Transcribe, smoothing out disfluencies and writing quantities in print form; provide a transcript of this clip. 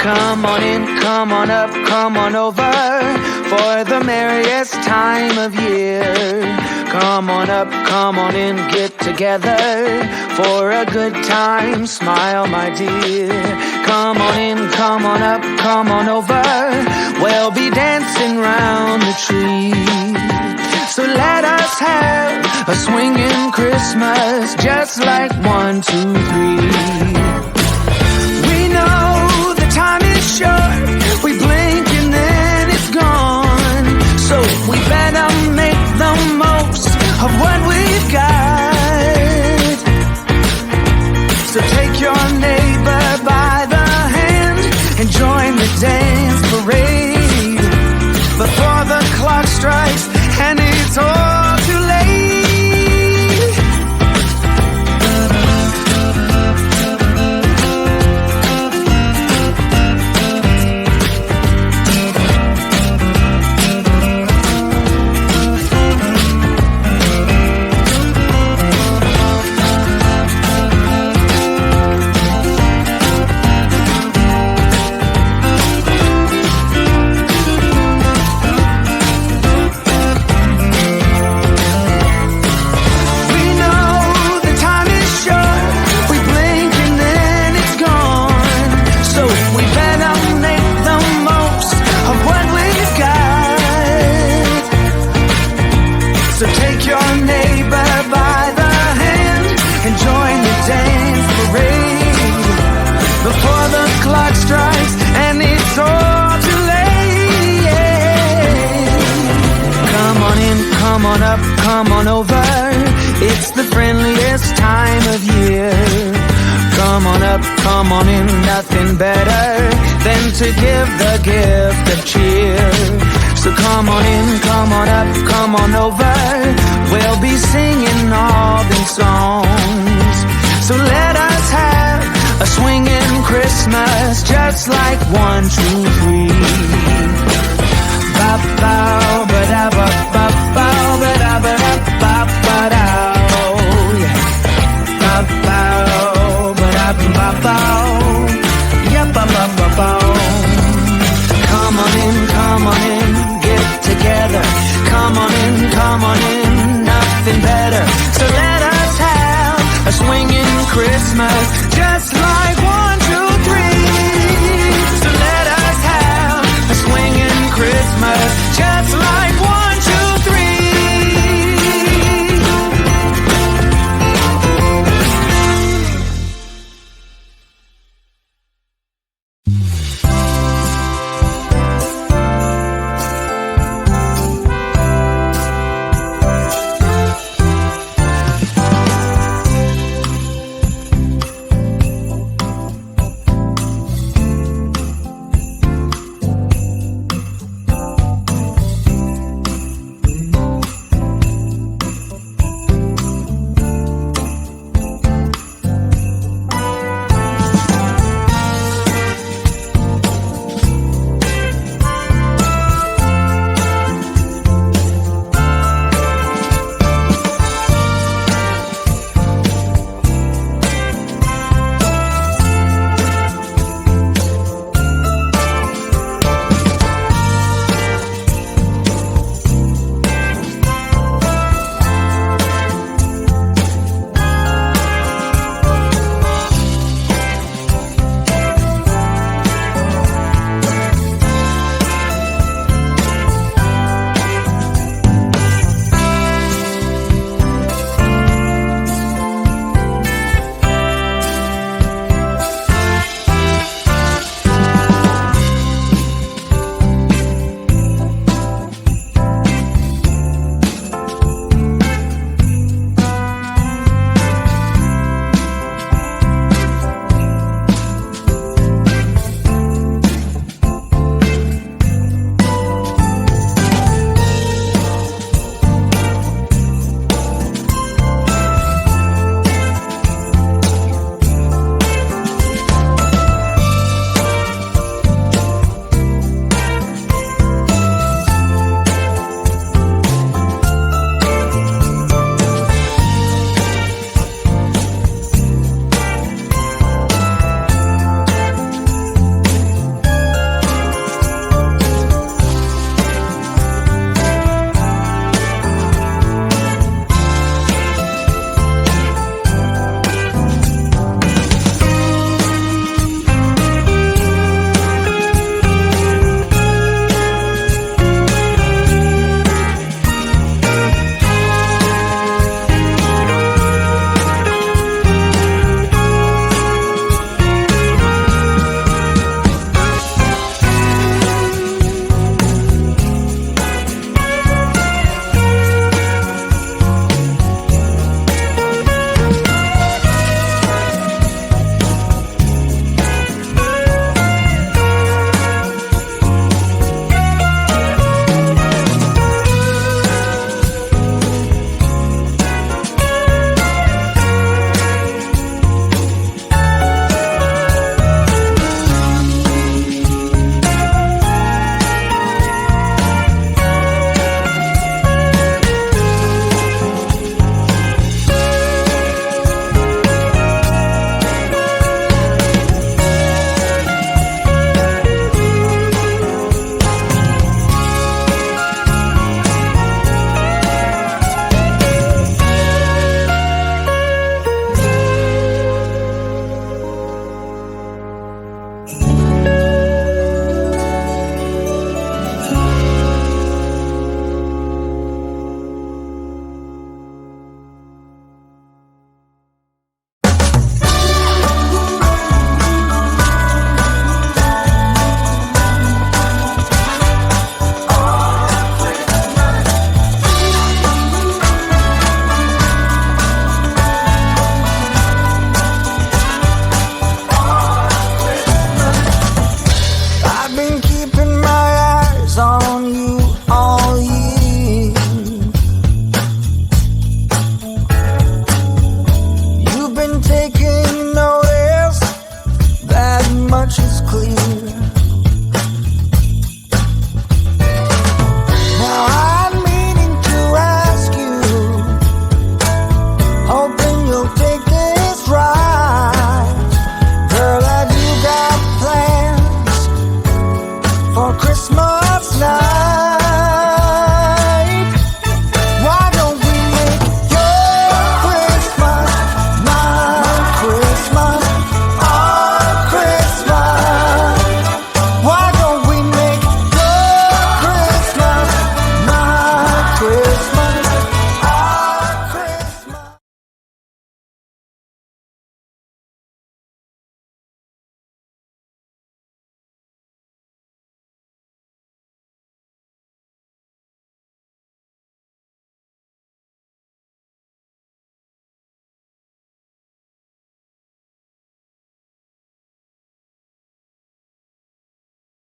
Come on in, come on up, come on over for the merriest time of year. Come on up, come on in, get together for a good time. Smile, my dear. Come on in, come on up, come on over. We'll be dancing round the tree. So let us have a swinging Christmas, just like 1, 2, 3. We know the time is short, we blink and then it's gone. So we better make the most of what we've got. So take your neighbor by the hand and join the dance parade before the clock strikes and it's all too late. Come on over, it's the friendliest time of year. Come on up, come on in, nothing better than to give the gift of cheer. So come on in, come on up, come on over, we'll be singing all these songs. So let us have a swinging Christmas, just like 1, 2, 3. Ba-bow, ba-da-ba, ba-bow, ba-da-ba-da, ba-ba-dow. Ba-bow, ba-da-ba-bow. Yeah, ba-ba-ba-bow. Come on in, get together. Come on in, nothing better. So let us have a swinging Christmas, just like 1, 2, 3. So let us have a swinging Christmas, just like 1, 2, much is clear. Now I'm meaning to ask you, hoping you'll take this right. Girl, have you got plans for Christmas?